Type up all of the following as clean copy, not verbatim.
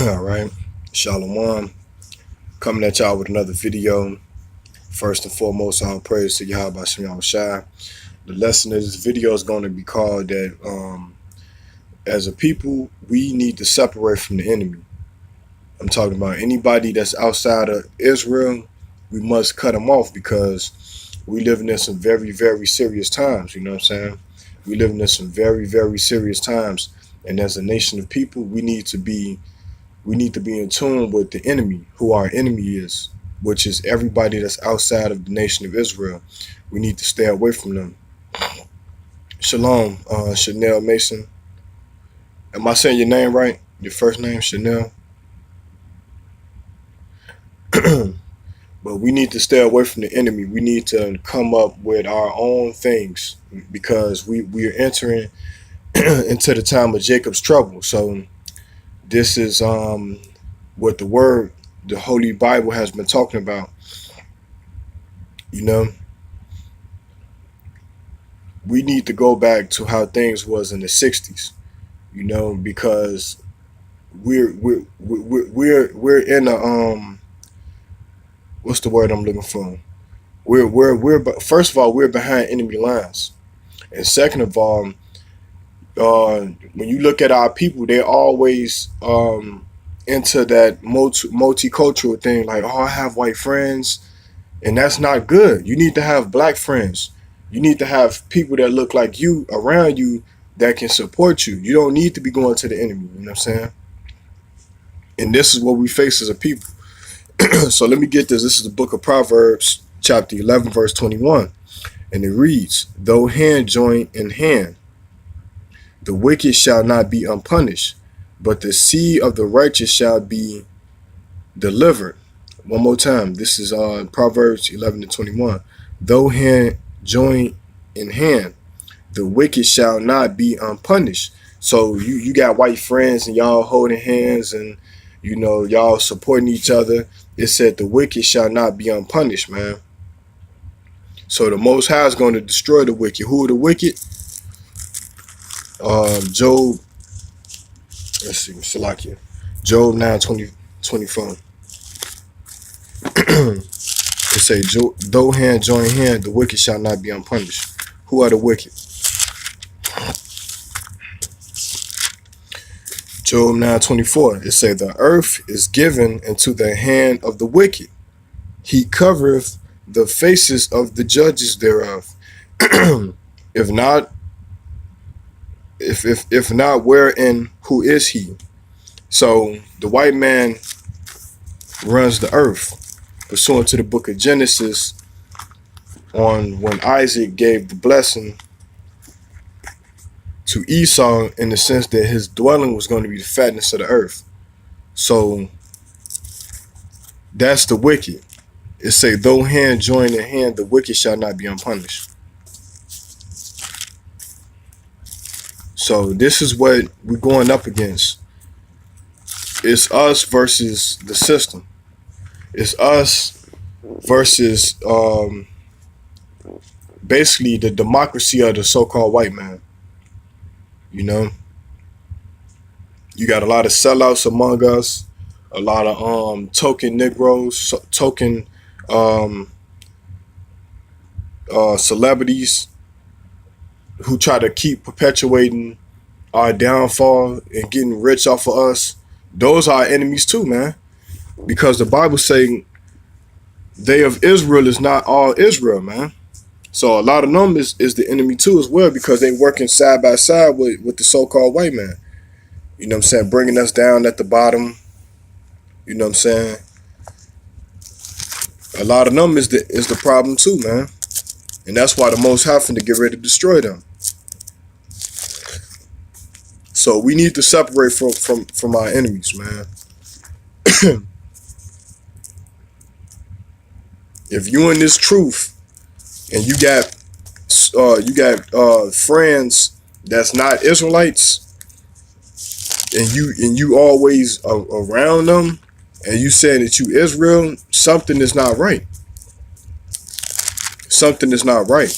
All right, Shalom. Coming at y'all with another video. First and foremost, all praise to Yahweh Bashem Yahushai. The lesson of this video is going to be called that as a people, we need to separate from the enemy. I'm talking about anybody that's outside of Israel. We must cut them off because we living in some very, very serious times. You know what I'm saying? We living in some very, very serious times. And as a nation of people, we need to be in tune with the enemy, who our enemy is, which is everybody that's outside of the nation of Israel. We need to stay away from them. Shalom, Chanel Mason. Am I saying your name right? Your first name, Chanel? But we need to stay away from the enemy. We need to come up with our own things because we are entering into the time of Jacob's trouble. So this is what the Holy Bible has been talking about. You know, we need to go back to how things was in the 60s. You know, because we're in a what's the word I'm looking for? We're first of all, we're behind enemy lines, and second of all, when you look at our people, they're always into that multicultural thing, like, oh, I have white friends, and that's not good. You need to have black friends. You need to have people that look like you around you that can support you. You don't need to be going to the enemy. You know what I'm saying? And this is what we face as a people. So let me get this. This is the book of Proverbs, chapter 11, verse 21. And it reads, though hand join in hand, the wicked shall not be unpunished, but the seed of the righteous shall be delivered. One more time. This is Proverbs 11 and 21. Though hand join in hand, the wicked shall not be unpunished. So you got white friends and y'all holding hands and, you know, y'all supporting each other. It said the wicked shall not be unpunished, man. So the Most High is going to destroy the wicked. Who are the wicked? Job, let's see, Salakia. Job 9:24. It say, though hand join hand, the wicked shall not be unpunished. Who are the wicked? Job 9:24. It say, the earth is given into the hand of the wicked. He covereth the faces of the judges thereof. If not, wherein who is he? So the white man runs the earth, pursuant to the book of Genesis, on when Isaac gave the blessing to Esau, in the sense that his dwelling was going to be the fatness of the earth. So that's the wicked. It say, though hand join in hand, the wicked shall not be unpunished. So this is what we're going up against. It's us versus the system. It's us versus basically the democracy of the so-called white man. You know, you got a lot of sellouts among us, a lot of token Negroes, token celebrities who try to keep perpetuating our downfall and getting rich off of us. Those are our enemies too, man. Because the Bible saying they of Israel is not all Israel, man. So a lot of them is the enemy too as well, because they working side by side with the so-called white man. You know what I'm saying? Bringing us down at the bottom. You know what I'm saying? A lot of them is the problem too, man. And that's why the Most High finna get ready to destroy them. So we need to separate from our enemies, man. If you in this truth and you got friends that's not Israelites, and you always around them, and you saying that you Israel, something is not right. Something is not right.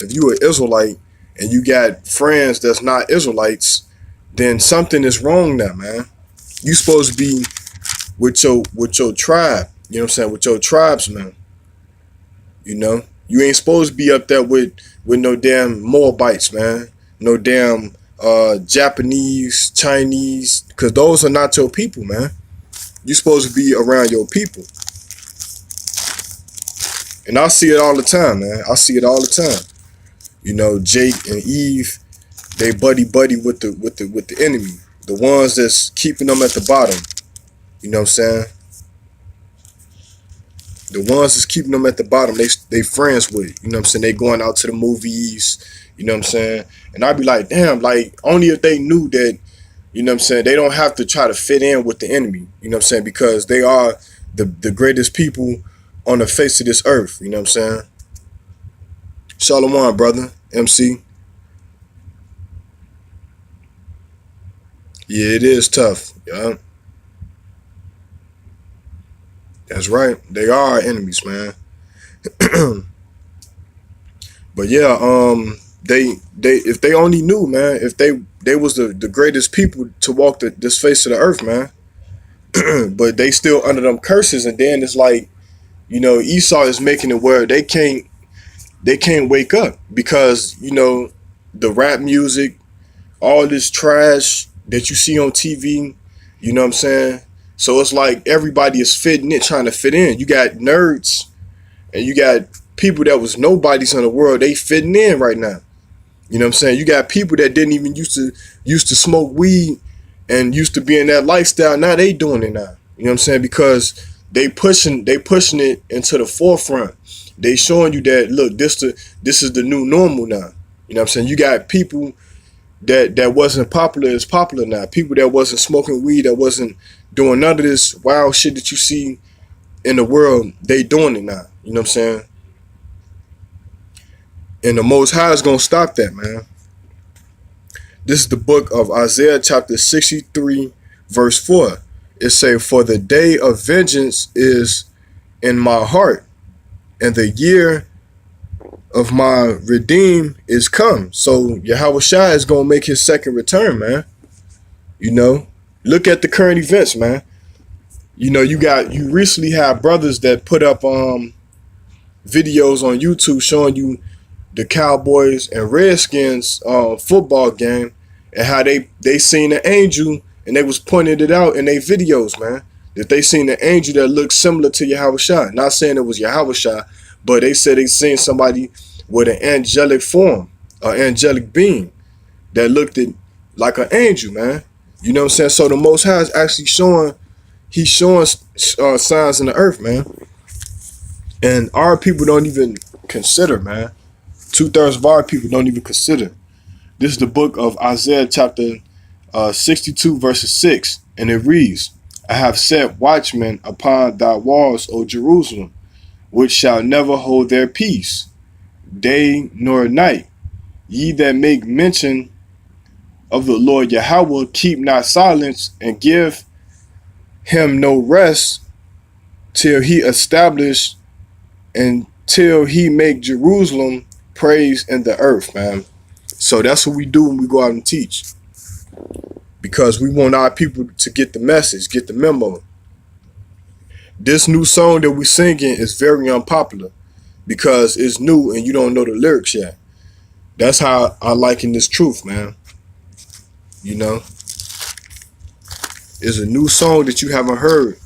If you an Israelite and you got friends that's not Israelites, then something is wrong there, man. You supposed to be with your tribe. You know what I'm saying? With your tribesmen. You know, you ain't supposed to be up there with no damn Moabites, man. No damn Japanese, Chinese, because those are not your people, man. You supposed to be around your people. And I see it all the time, man. I see it all the time. You know, Jake and Eve, they buddy with the enemy. The ones that's keeping them at the bottom. You know what I'm saying? The ones that's keeping them at the bottom, they friends with. You know what I'm saying? They going out to the movies. You know what I'm saying? And I'd be like, damn, like only if they knew that, you know what I'm saying, they don't have to try to fit in with the enemy. You know what I'm saying? Because they are the greatest people on the face of this earth. You know what I'm saying? Shalom, brother. MC. Yeah, it is tough. Yeah. That's right. They are our enemies, man. But yeah, they if they only knew, man, if they was the greatest people to walk this face of the earth, man. But they still under them curses, and then it's like, you know, Esau is making it where they can't wake up because, you know, the rap music, all this trash that you see on TV, you know what I'm saying? So it's like everybody is fitting it, trying to fit in. You got nerds and you got people that was nobodies in the world, they fitting in right now. You know what I'm saying? You got people that didn't even used to smoke weed and used to be in that lifestyle. Now they doing it now. You know what I'm saying? Because they pushing it into the forefront. They showing you that, look, this is the new normal now. You know what I'm saying? You got people that wasn't popular is popular now. People that wasn't smoking weed, that wasn't doing none of this wild shit that you see in the world, they doing it now. You know what I'm saying? And the Most High is gonna stop that, man. This is the book of Isaiah chapter 63 verse 4. It say, for the day of vengeance is in my heart, and the year of my redeem is come. So Yahweh Shai is gonna make his second return, man. You know, look at the current events, man. You know, you recently had brothers that put up videos on YouTube showing you the Cowboys and Redskins football game and how they seen an angel and they was pointing it out in their videos, man. That they seen an angel that looked similar to Yahweh Shai. Not saying it was Yahweh Shai, but they said they seen somebody with an angelic form, an angelic being that looked like an angel, man. You know what I'm saying? So the Most High is actually showing signs in the earth, man. And our people don't even consider, man. 2/3 of our people don't even consider. This is the book of Isaiah chapter 62 verses 6. And it reads, I have set watchmen upon thy walls, O Jerusalem, which shall never hold their peace, day nor night. Ye that make mention of the Lord Yahweh, keep not silence, and give him no rest till he establish and till he make Jerusalem praise in the earth, man. So that's what we do when we go out and teach, because we want our people to get the message, get the memo. This new song that we singing is very unpopular because it's new and you don't know the lyrics yet. That's how I liken this truth, man. You know, it's a new song that you haven't heard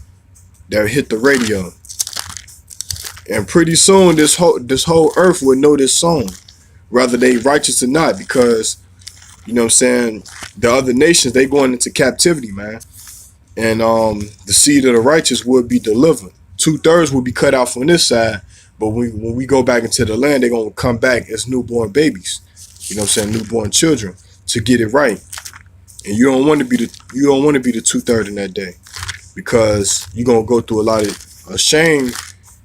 that hit the radio, and pretty soon this whole earth will know this song, whether they righteous or not, because, you know what I'm saying, the other nations, they going into captivity, man. And the seed of the righteous would be delivered. 2/3 will be cut out from this side, but when we go back into the land, they're gonna come back as newborn babies. You know what I'm saying, newborn children, to get it right. And you don't want to be the 2/3 in that day, because you're gonna go through a lot of shame,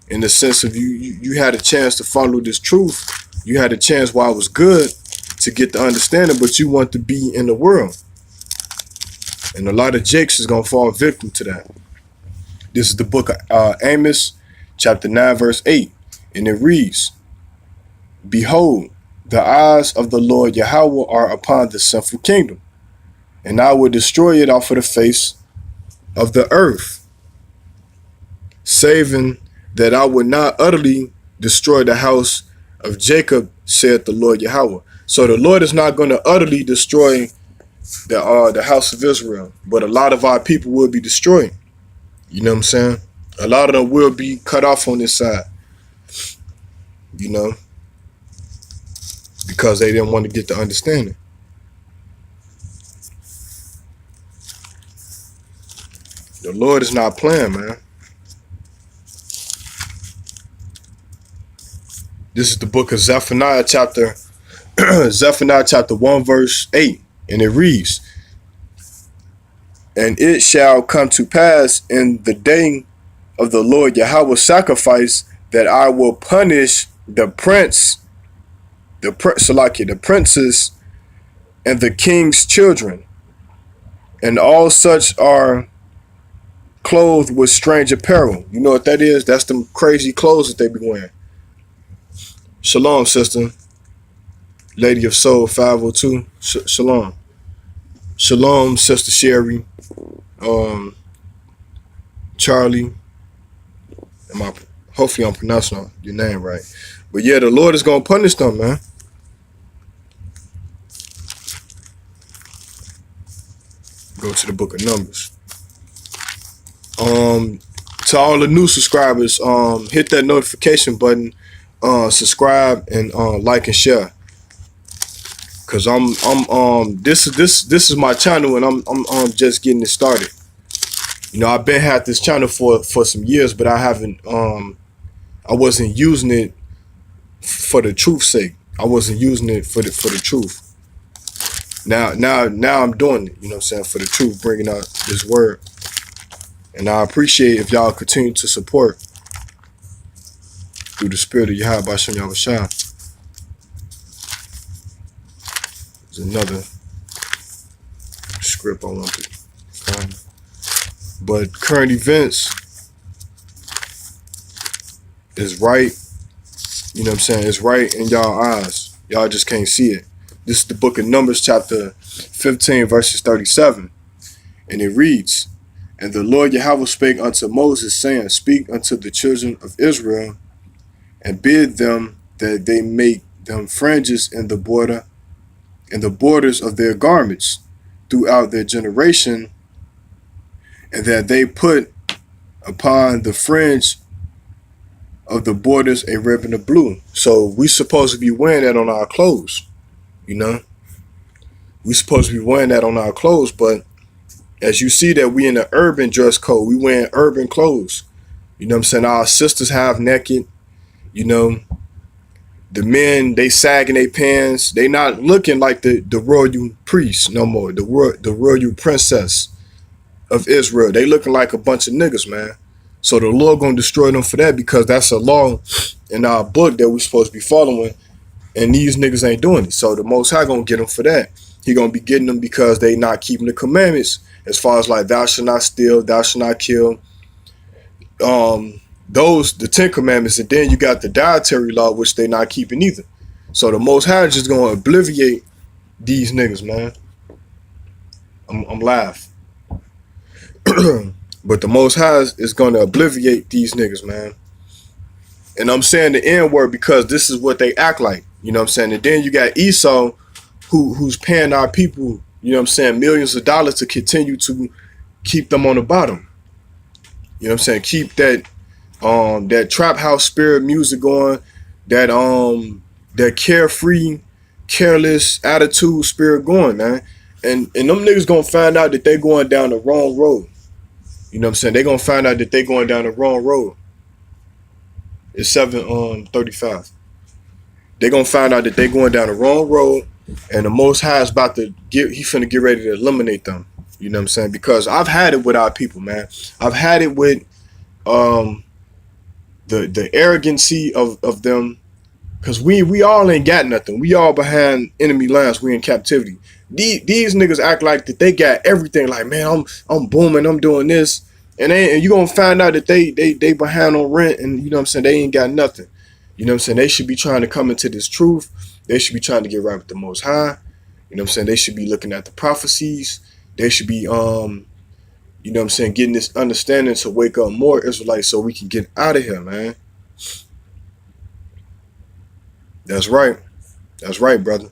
in the sense of you had a chance to follow this truth. You had a chance while it was good to get the understanding, but you want to be in the world. And a lot of Jakes is going to fall victim to that. This is the book of Amos, chapter 9, verse 8. And it reads, behold, the eyes of the Lord Yahweh are upon the sinful kingdom, and I will destroy it off of the face of the earth, saving that I would not utterly destroy the house of Jacob, said the Lord Yahweh. So the Lord is not going to utterly destroy the house of Israel, but a lot of our people will be destroyed. You know what I'm saying? A lot of them will be cut off on this side, you know, because they didn't want to get the understanding. The Lord is not playing, man. This is the book of Zephaniah chapter 1 verse 8, and it reads, and it shall come to pass in the day of the Lord Yahweh's sacrifice that I will punish the princes and the king's children, and all such are clothed with strange apparel. You know what that is? That's them crazy clothes that they be wearing. Shalom, sister. Lady of Soul 502. Shalom. Shalom, Sister Sherry. Charlie. Hopefully I'm pronouncing your name right. But yeah, the Lord is going to punish them, man. Go to the book of Numbers. To all the new subscribers, hit that notification button, subscribe, and like and share. Cause this is my channel, and I'm just getting it started. You know, I've been had this channel for some years, but I wasn't using it for the truth's sake. I wasn't using it for the truth. Now I'm doing it, you know what I'm saying, for the truth, bringing out this word. And I appreciate if y'all continue to support through the spirit of Yahweh B'Shem Yahushua. There's another script I want to find. But current events is right, you know what I'm saying, it's right in y'all eyes. Y'all just can't see it. This is the book of Numbers chapter 15 verses 37. And it reads, and the Lord Yahweh spake unto Moses, saying, speak unto the children of Israel, and bid them that they make them fringes in the borders of their garments throughout their generation, and that they put upon the fringe of the borders a ribbon of blue. So we supposed to be wearing that on our clothes, you know. We supposed to be wearing that on our clothes, but as you see that we in the urban dress code, we wearing urban clothes. You know what I'm saying? Our sisters have naked, you know. The men, they sagging their pants. They not looking like the royal priest no more. The royal princess of Israel. They looking like a bunch of niggas, man. So the Lord gonna destroy them for that, because that's a law in our book that we supposed to be following, and these niggas ain't doing it. So the Most High gonna get them for that. He gonna be getting them because they not keeping the commandments, as far as like thou shalt not steal, thou shalt not kill. Those the 10 commandments, and then you got the dietary law, which they not keeping either. So the Most High is just gonna obliviate these niggas, man. I'm live. But the Most High is gonna obliviate these niggas, man. And I'm saying the N word because this is what they act like. You know what I'm saying? And then you got Esau, who's paying our people, you know what I'm saying, millions of dollars to continue to keep them on the bottom. You know what I'm saying? Keep that that trap house spirit music going, that carefree, careless attitude spirit going, man. And them niggas gonna find out that they going down the wrong road. You know what I'm saying? They gonna find out that they going down the wrong road. It's 7:35. They gonna find out that they going down the wrong road, and the Most High is about to he finna get ready to eliminate them. You know what I'm saying? Because I've had it with our people, man. I've had it with the arrogancy of them, because we all ain't got nothing. We all behind enemy lines. We in captivity. These niggas act like that they got everything. Like, man, I'm booming. I'm doing this, and you gonna find out that they behind on rent, and you know what I'm saying, they ain't got nothing. You know what I'm saying? They should be trying to come into this truth. They should be trying to get right with the Most High. You know what I'm saying? They should be looking at the prophecies. They should be You know what I'm saying? Getting this understanding to wake up more Israelites so we can get out of here, man. That's right. That's right, brother.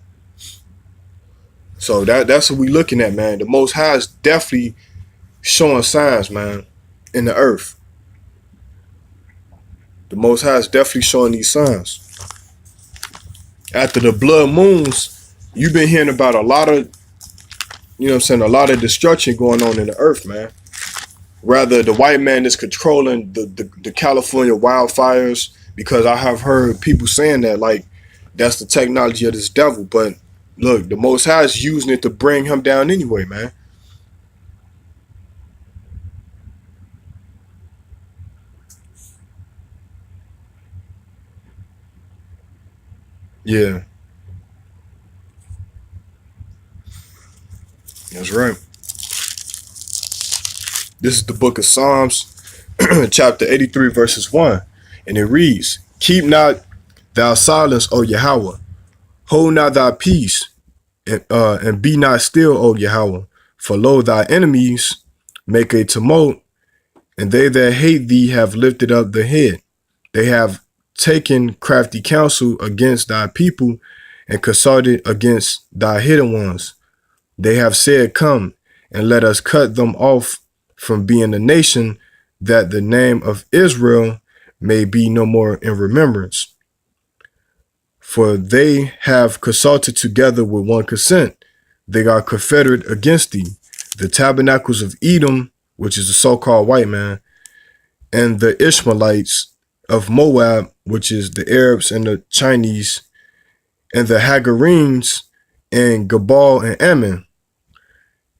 So that's what we looking at, man. The Most High is definitely showing signs, man, in the earth. The Most High is definitely showing these signs. After the blood moons, you've been hearing about a lot of, you know what I'm saying, a lot of destruction going on in the earth, man. Rather, the white man is controlling the California wildfires, because I have heard people saying that, like, that's the technology of this devil. But look, the Most High is using it to bring him down anyway, man. Yeah, that's right. This is the book of Psalms, chapter 83, verses 1. And it reads, "Keep not thou silence, O Yahweh. Hold not thy peace, and be not still, O Yahweh. For lo, thy enemies make a tumult, and they that hate thee have lifted up the head. They have taken crafty counsel against thy people, and consulted against thy hidden ones. They have said, Come, and let us cut them off from being a nation, that the name of Israel may be no more in remembrance. For they have consulted together with one consent. They are confederate against thee. The tabernacles of Edom, which is the so-called white man, and the Ishmaelites of Moab, which is the Arabs and the Chinese, and the Hagarenes, and Gabal and Ammon,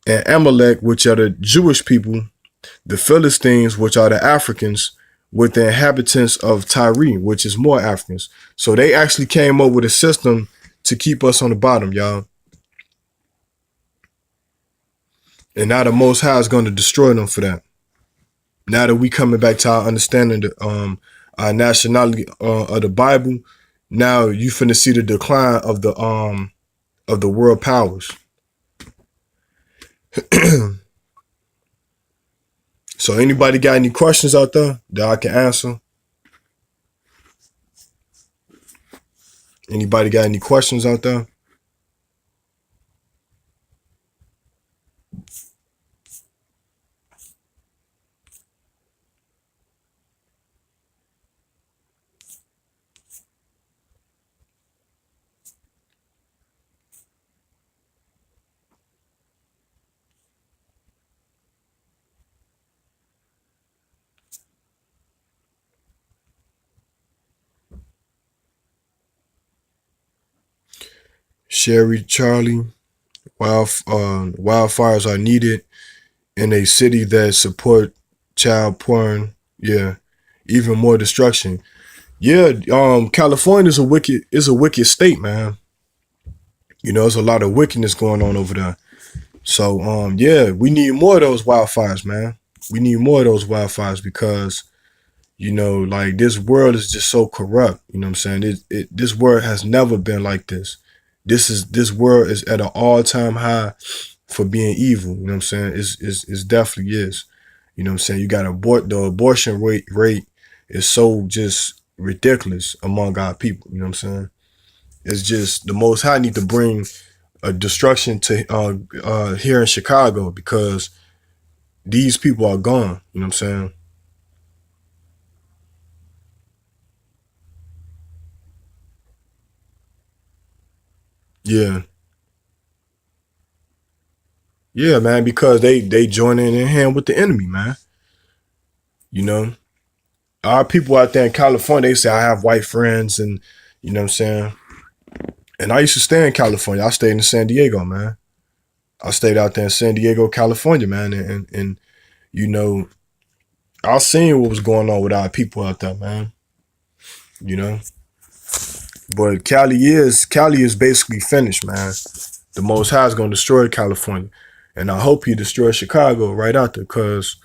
and Amalek, which are the Jewish people, the Philistines, which are the Africans, with the inhabitants of Tyre, which is more Africans. So they actually came up with a system to keep us on the bottom, y'all. And now the Most High is going to destroy them for that. Now that we coming back to our understanding our nationality of the Bible, now you finna see the decline of the world powers. So anybody got any questions out there that I can answer? Anybody got any questions out there? Sherry, Charlie, wildfires are needed in a city that support child porn. Yeah, even more destruction. Yeah, California is a wicked state, man. You know, there's a lot of wickedness going on over there. So, yeah, we need more of those wildfires, man. We need more of those wildfires because, you know, like, this world is just so corrupt. You know what I'm saying? This world has never been like this. This world is at an all-time high for being evil. You know what I'm saying? It's definitely is. You know what I'm saying? You got the abortion rate is so just ridiculous among our people. You know what I'm saying? It's just the Most High need to bring a destruction to here in Chicago, because these people are gone. You know what I'm saying? Yeah. Yeah, man, because they join in hand with the enemy, man. You know? Our people out there in California, they say I have white friends, and you know what I'm saying? And I used to stay in California. I stayed in San Diego, man. I stayed out there in San Diego, California, man. And you know, I seen what was going on with our people out there, man. You know? But Cali is basically finished, man. The Most High is gonna destroy California. And I hope he destroys Chicago right out there, because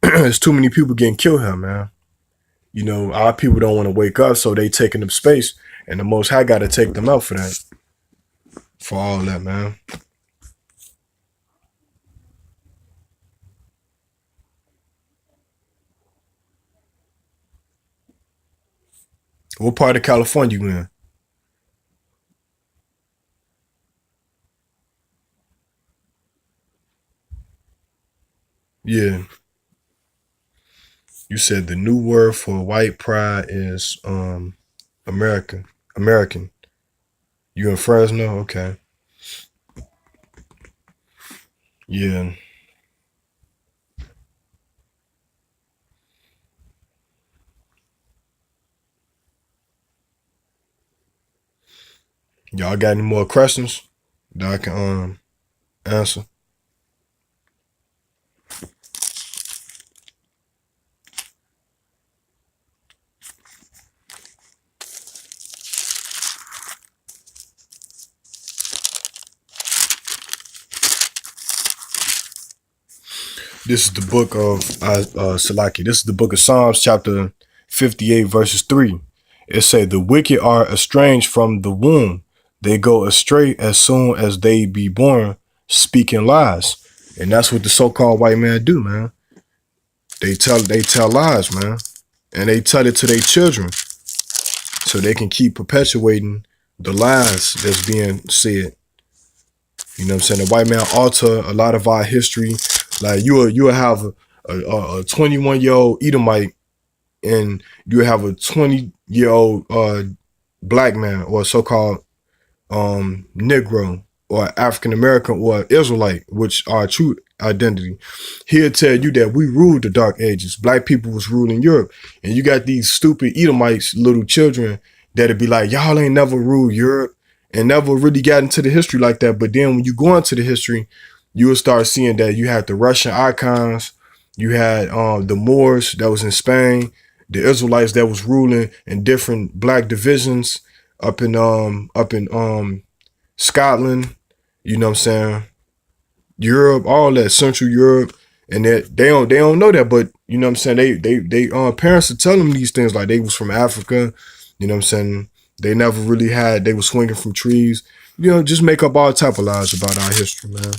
there's too many people getting killed here, man. You know, our people don't want to wake up, so they taking up space. And the Most High got to take them out for that. For all that, man. What part of California you in? Yeah. You said the new word for white pride is American. American. You in Fresno? Okay. Yeah. Y'all got any more questions that I can answer? This is the book of Salaki. This is the book of Psalms, chapter 58, verses 3. It said, "The wicked are estranged from the womb; they go astray as soon as they be born, speaking lies." And that's what the so-called white man do, man. They tell lies, man, and they tell it to their children so they can keep perpetuating the lies that's being said. You know what I'm saying? The white man alter a lot of our history. Like you will have a 21-year-old Edomite, and you have a 20-year-old black man, or so-called Negro, or African American, or Israelite, which are true identity. He'll tell you that we ruled the Dark Ages. Black people was ruling Europe, and you got these stupid Edomites, little children, that'll be like, y'all ain't never ruled Europe and never really got into the history like that. But then when you go into the history, you will start seeing that you had the Russian icons, you had the Moors that was in Spain, the Israelites that was ruling in different black divisions up in Scotland, you know what I'm saying? Europe, all that, Central Europe, and that they don't know that, but you know what I'm saying, they parents are telling them these things, like they was from Africa, you know what I'm saying? They never really had, they was swinging from trees, you know, just make up all type of lies about our history, man.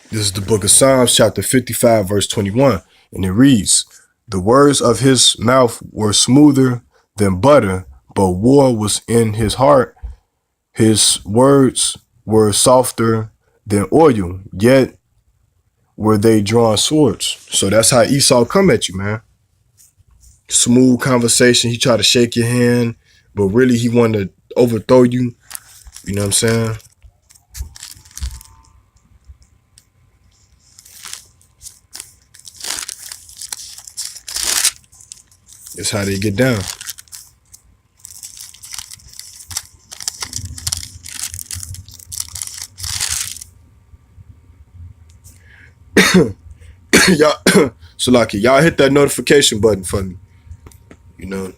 This is the book of Psalms, chapter 55, verse 21, and it reads, "The words of his mouth were smoother than butter, but war was in his heart. His words were softer than oil, yet were they drawn swords." So that's how Esau come at you, man. Smooth conversation. He try to shake your hand, but really he want to overthrow you. You know what I'm saying? That's how they get down. Y'all, Salaki, y'all hit that notification button for me. You know,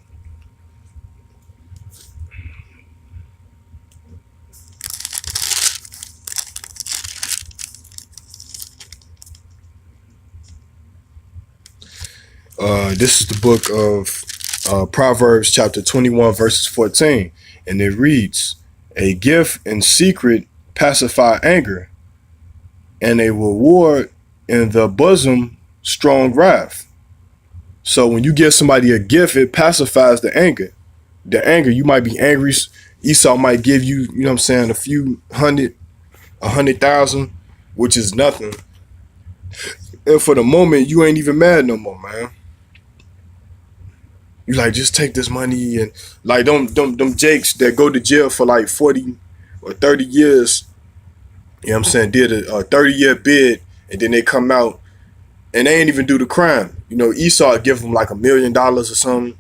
this is the book of Proverbs, chapter 21, verses 14, and it reads, "A gift in secret pacify anger, and a reward in the bosom strong wrath." So when you give somebody a gift, it pacifies the anger. The anger, you might be angry. Esau might give you, you know what I'm saying, a few hundred, 100,000, which is nothing. And for the moment, you ain't even mad no more, man. You like, just take this money, and like them jakes that go to jail for like 40 or 30 years, you know what I'm saying, did a 30-year bid, and then they come out and they ain't even do the crime. You know, Esau give them like $1 million or something,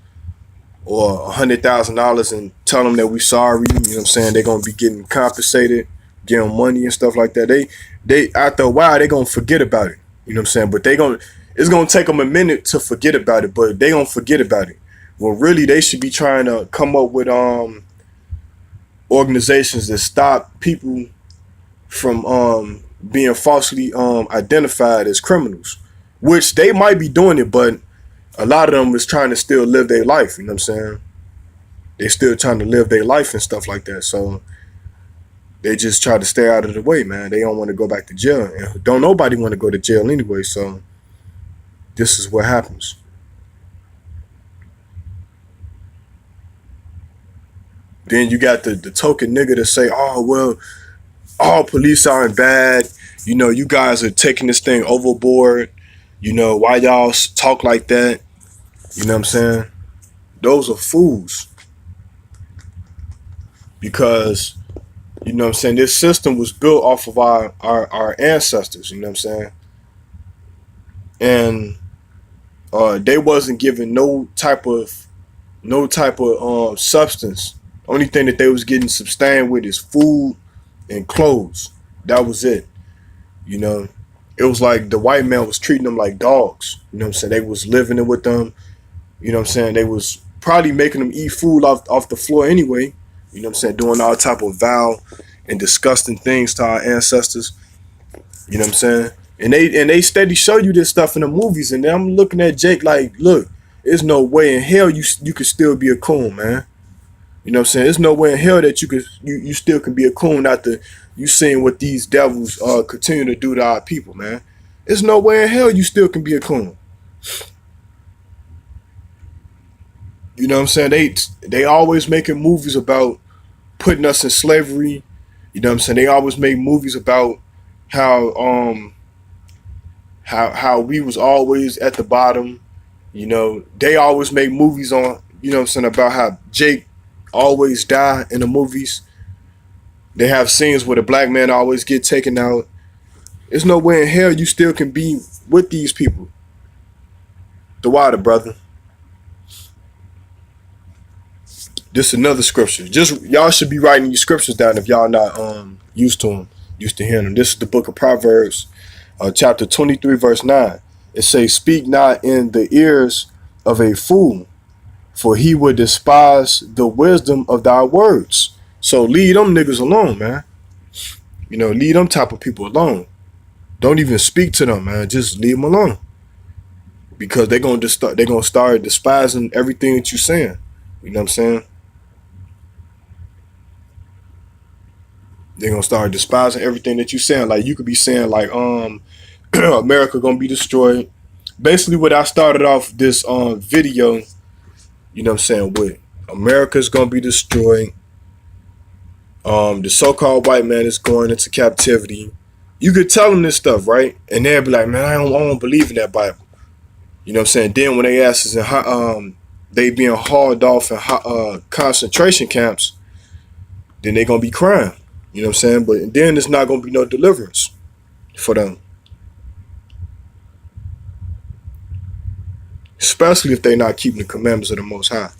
or $100,000, and tell them that we sorry. You know what I'm saying? They're gonna be getting compensated, getting money and stuff like that. They after a while they gonna forget about it. You know what I'm saying? But it's gonna take them a minute to forget about it. But they gonna forget about it. Well, really, they should be trying to come up with organizations that stop people from being falsely identified as criminals, which they might be doing it, but a lot of them is trying to still live their life. You know what I'm saying? They still trying to live their life and stuff like that. So They just try to stay out of the way, man. They don't want to go back to jail. And don't nobody want to go to jail anyway, so this is what happens. Then you got the token nigga to say, oh, well, all police aren't bad. You know, you guys are taking this thing overboard. You know, why y'all talk like that? You know what I'm saying? Those are fools. Because, you know what I'm saying, this system was built off of our ancestors, you know what I'm saying? And they wasn't given no type of substance. Only thing that they was getting sustained with is food and clothes. That was it. You know, it was like the white man was treating them like dogs. You know what I'm saying? They was living it with them. You know what I'm saying? They was probably making them eat food off the floor anyway. You know what I'm saying? Doing all type of vile and disgusting things to our ancestors. You know what I'm saying? And they steady show you this stuff in the movies. And then I'm looking at Jake like, look, there's no way in hell you could still be a coon, man. You know what I'm saying? There's no way in hell that you still can be a coon after you seeing what these devils continue to do to our people, man. There's no way in hell you still can be a coon. You know what I'm saying? They always making movies about putting us in slavery. You know what I'm saying? They always make movies about how we was always at the bottom. You know, they always make movies on, you know what I'm saying, about how Jake always die in the movies. They have scenes where the black man always get taken out. There's no way in hell you still can be with these people. The water, brother. This is another scripture. Just y'all should be writing your scriptures down if y'all not used to them, used to hearing them. This is the book of Proverbs, chapter 23, verse 9. It says, "Speak not in the ears of a fool, for he would despise the wisdom of thy words." So leave them niggas alone, man. You know, leave them type of people alone. Don't even speak to them, man. Just leave them alone. Because they're gonna start despising everything that you're saying. You know what I'm saying? They're gonna start despising everything that you're saying. Like you could be saying like America gonna be destroyed. Basically what I started off this video, you know what I'm saying, with America's gonna be destroyed. The so-called white man is going into captivity. You could tell them this stuff, right? And they'll be like, man, I don't believe in that Bible. You know what I'm saying? Then when they ask us they being hauled off in concentration camps, then they're going to be crying. You know what I'm saying? But then there's not going to be no deliverance for them. Especially if they're not keeping the commandments of the Most High.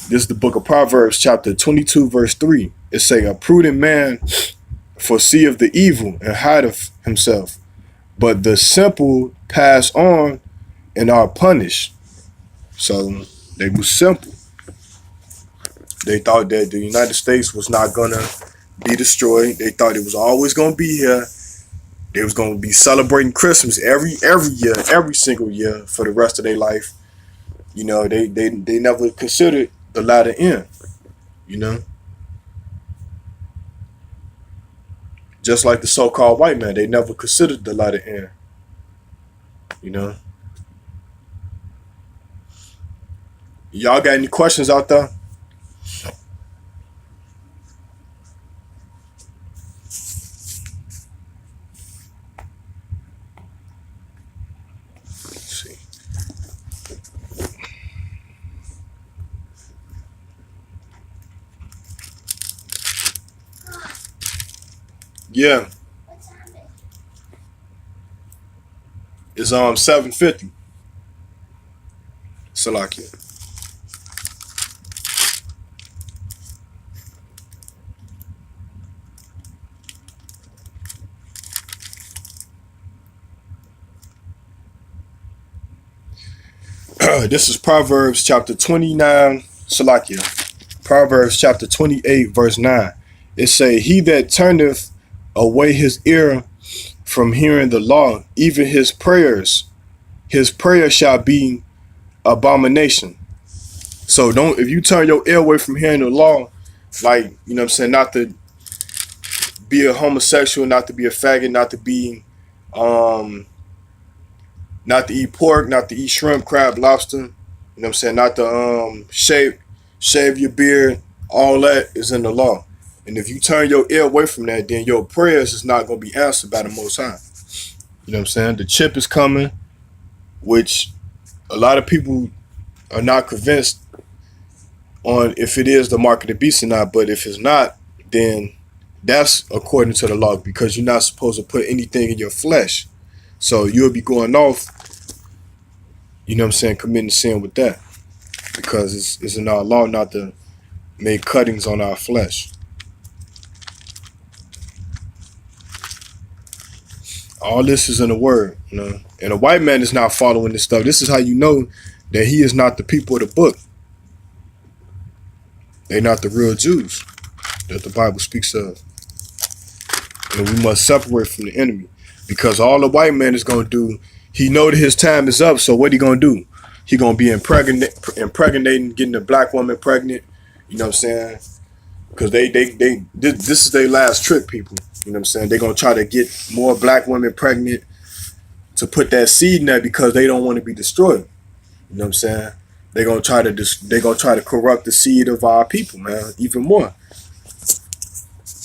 This is the book of Proverbs, chapter 22, verse 3. It say, "A prudent man foreseeth the evil and hideth himself, but the simple pass on and are punished." So they were simple. They thought that the United States was not gonna be destroyed. They thought it was always gonna be here. They was gonna be celebrating Christmas every year, every single year for the rest of their life. You know, they never considered the latter end. You know, just like the so-called white man, they never considered the latter end. You know. Y'all got any questions out there? Let's see. Yeah. It's 7:50. Salakia. This is Proverbs chapter 29, Salakia. Proverbs chapter 28, verse 9. It say, "He that turneth away his ear from hearing the law, even his prayer shall be abomination." So if you turn your ear away from hearing the law, like, you know what I'm saying, not to be a homosexual, not to be a faggot, not to be not to eat pork, not to eat shrimp, crab, lobster. You know what I'm saying? Not to shave your beard. All that is in the law. And if you turn your ear away from that, then your prayers is not going to be answered by the Most High. You know what I'm saying? The chip is coming, which a lot of people are not convinced on if it is the mark of the beast or not. But if it's not, then that's according to the law, because you're not supposed to put anything in your flesh. So you'll be going off, you know what I'm saying, committing sin with that. Because it's in our law not to make cuttings on our flesh. All this is in the word, you know. And a white man is not following this stuff. This is how you know that he is not the people of the book. They're not the real Jews that the Bible speaks of. And we must separate from the enemy. Because all the white man is going to do, he know that his time is up, so what he going to do? He going to be impregnating, getting a black woman pregnant, you know what I'm saying? Because this is their last trick, people. You know what I'm saying? They're going to try to get more black women pregnant to put that seed in there because they don't want to be destroyed. You know what I'm saying? They're going to try to corrupt the seed of our people, man, even more.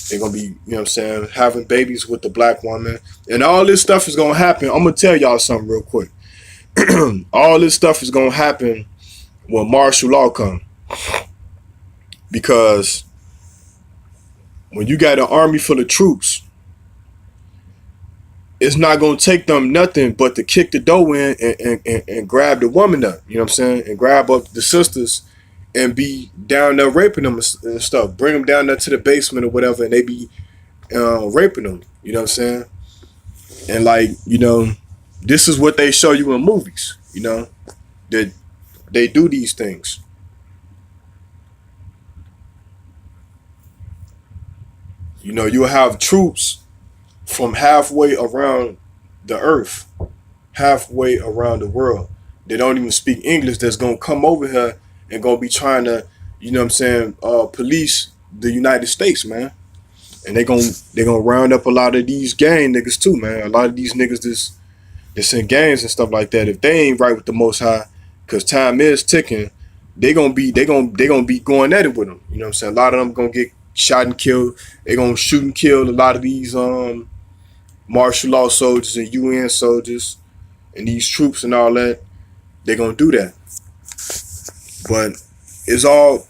They're going to be, you know what I'm saying, having babies with the black woman. And all this stuff is going to happen. I'm going to tell y'all something real quick. All this stuff is going to happen when martial law comes. Because when you got an army full of troops, it's not going to take them nothing but to kick the door in and grab the woman up. You know what I'm saying? And grab up the sisters and be down there raping them and stuff. Bring them down there to the basement or whatever, and they be raping them. You know what I'm saying? And like, you know, this is what they show you in movies. You know, that they do these things. You know, you'll have troops from halfway around the earth, halfway around the world. They don't even speak English. That's gonna come over here and gonna be trying to, you know what I'm saying, police the United States, man. And they're gonna round up a lot of these gang niggas too, man. A lot of these niggas that's in gangs and stuff like that. If they ain't right with the Most High, cause time is ticking, they gonna be going at it with them. You know what I'm saying? A lot of them gonna get shot and killed. They gonna shoot and kill a lot of these martial law soldiers and UN soldiers and these troops and all that. They're gonna do that. But it's all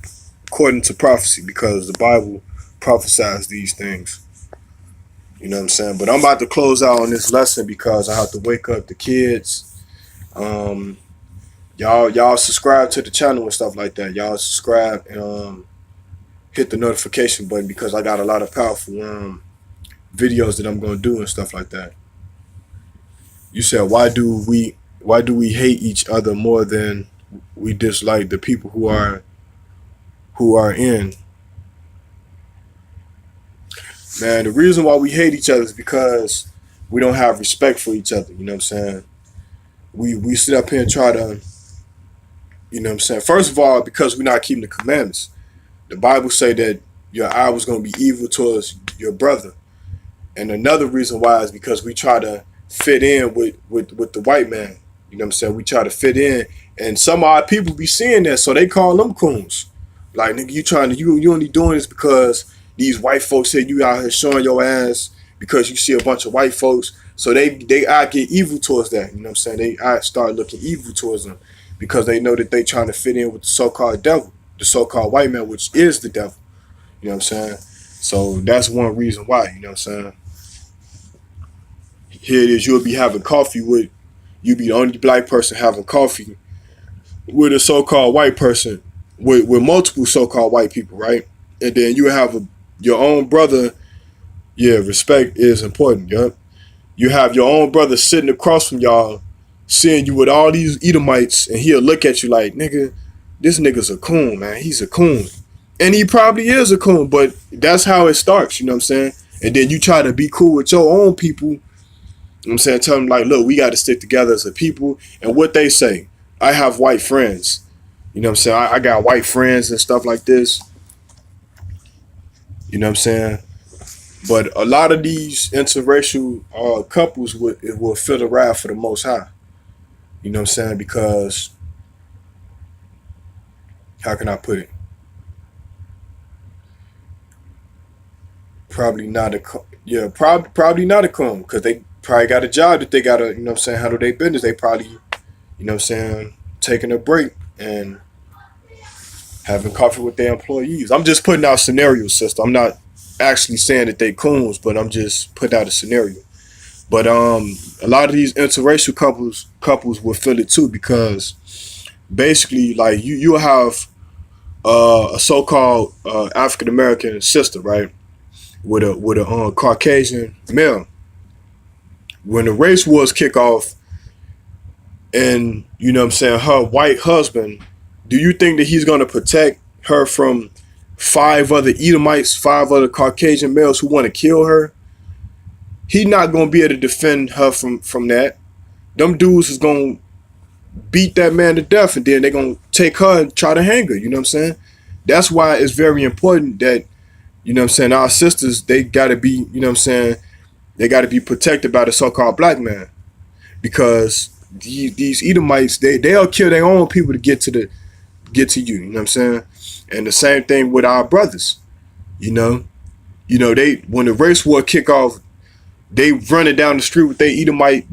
according to prophecy, because the Bible prophesies these things. You know what I'm saying? But I'm about to close out on this lesson because I have to wake up the kids. Y'all subscribe to the channel and stuff like that. Y'all subscribe and hit the notification button, because I got a lot of powerful videos that I'm gonna do and stuff like that. You said, why do we hate each other more than we dislike the people who are in? Man, the reason why we hate each other is because we don't have respect for each other. You know what I'm saying? We sit up here and try to, you know what I'm saying? First of all, because we're not keeping the commandments. The Bible say that your eye was going to be evil towards your brother. And another reason why is because we try to fit in with the white man. You know what I'm saying? We try to fit in. And some of our people be seeing that, so they call them coons. Like, nigga, you only doing this because these white folks said you out here showing your ass because you see a bunch of white folks. So they get evil towards that. You know what I'm saying? They start looking evil towards them because they know that they trying to fit in with the so-called devil, the so-called white man, which is the devil. You know what I'm saying? So that's one reason why, you know what I'm saying? Here it is, you'll be having coffee with, you be the only black person having coffee with a so-called white person, with multiple so-called white people, right? And then you have your own brother. Yeah, respect is important, yup. You have your own brother sitting across from y'all, seeing you with all these Edomites, and he'll look at you like, nigga, this nigga's a coon, man. He's a coon. And he probably is a coon, but that's how it starts, you know what I'm saying? And then you try to be cool with your own people, you know what I'm saying? Tell them like, look, we got to stick together as a people. And what they say, I have white friends. You know what I'm saying? I got white friends and stuff like this. You know what I'm saying? But a lot of these interracial couples will feel the wrath for the Most High. You know what I'm saying? Because how can I put it? Probably not a yeah, probably not a come because they probably got a job that they gotta, you know what I'm saying, handle their business. They probably, you know what I'm saying, taking a break and having coffee with their employees. I'm just putting out scenarios, sister. I'm not actually saying that they coons, but I'm just putting out a scenario. But a lot of these interracial couples will feel it too because basically, like you have a so-called African American sister, right, with a Caucasian male. When the race wars kick off, and you know what I'm saying, her white husband, do you think that he's gonna protect her from 5 other Edomites, 5 other Caucasian males who want to kill her? He not gonna be able to defend her from that. Them dudes is gonna beat that man to death, and then they're gonna take her and try to hang her. You know what I'm saying? That's why it's very important that, you know what I'm saying, our sisters, they gotta be, you know what I'm saying, they gotta be protected by the so-called black man. Because these Edomites, they'll kill their own people to get to you, you know what I'm saying? And the same thing with our brothers. You know, they, when the race war kick off, they running down the street with their Edomite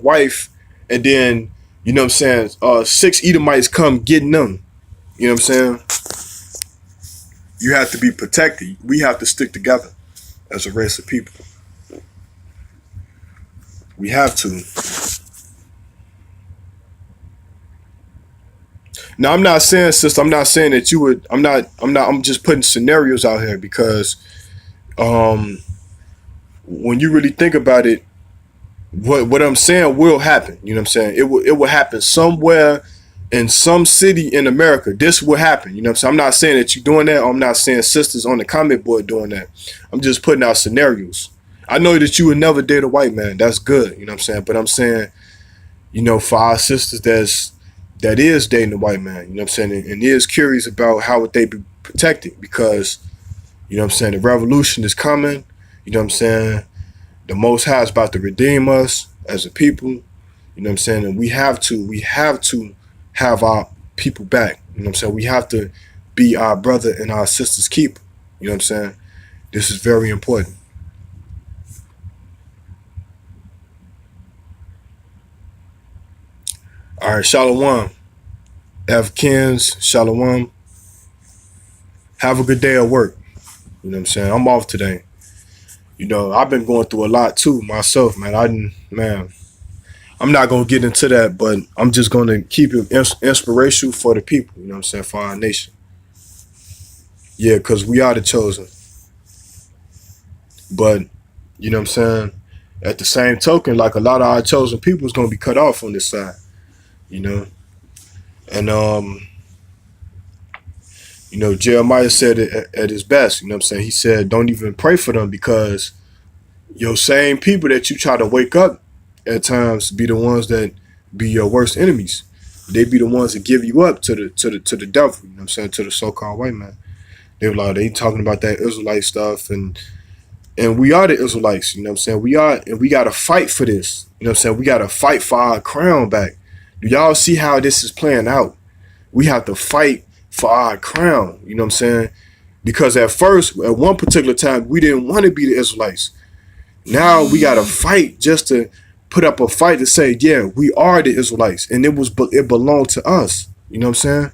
wife, and then, you know what I'm saying, 6 Edomites come getting them. You know what I'm saying? You have to be protected. We have to stick together as a race of people. We have to. Now, I'm not saying, sister, I'm not saying that you would, I'm just putting scenarios out here because when you really think about it, what I'm saying will happen. You know what I'm saying? It will happen somewhere in some city in America. This will happen. You know what I'm saying? I'm not saying that you're doing that. I'm not saying sisters on the comment board doing that. I'm just putting out scenarios. I know that you would never date a white man. That's good. You know what I'm saying? But I'm saying, you know, for our sisters that is dating a white man, you know what I'm saying, and is curious about how would they be protected, because, you know what I'm saying, the revolution is coming. You know what I'm saying? The Most High is about to redeem us as a people. You know what I'm saying? And we have to have our people back. You know what I'm saying? We have to be our brother and our sister's keeper. You know what I'm saying? This is very important. All right, Shalom. Africans, Shalom. Have a good day at work. You know what I'm saying? I'm off today. You know, I've been going through a lot too myself, man. I'm not going to get into that, but I'm just going to keep it inspirational for the people, you know what I'm saying, for our nation. Yeah, because we are the chosen. But, you know what I'm saying, at the same token, like a lot of our chosen people is going to be cut off on this side, you know. And, you know, Jeremiah said it at his best, you know what I'm saying. He said, don't even pray for them, because your same people that you try to wake up at times be the ones that be your worst enemies. They be the ones that give you up to the devil, you know what I'm saying, to the so-called white man. They talking about that Israelite stuff, and we are the Israelites, you know what I'm saying. We are, and we gotta fight for this. You know what I'm saying? We gotta fight for our crown back. Do y'all see how this is playing out? We have to fight for our crown, you know what I'm saying? Because at first, at one particular time, we didn't want to be the Israelites. Now we gotta fight just to put up a fight to say, yeah, we are the Israelites, and it belonged to us. You know what I'm saying?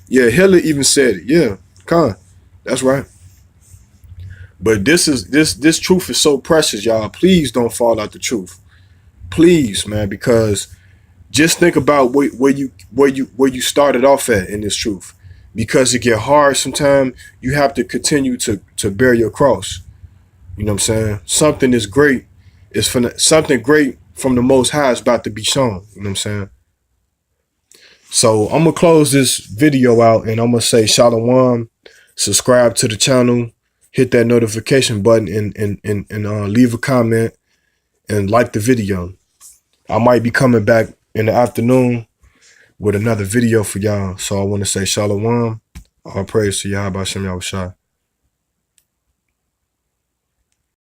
Yeah, Hitler even said it. Yeah, that's right. But this truth is so precious, y'all. Please don't fall out the truth. Please, man, because just think about where you started off at in this truth. Because it get hard sometimes, you have to continue to bear your cross. You know what I'm saying? Something is great. Something great from the Most High is about to be shown. You know what I'm saying? So I'm gonna close this video out, and I'm gonna say Shalom. Subscribe to the channel, hit that notification button, and leave a comment and like the video. I might be coming back in the afternoon with another video for y'all. So I want to say Shalom. All praise to Yahweh Shem Yahushua.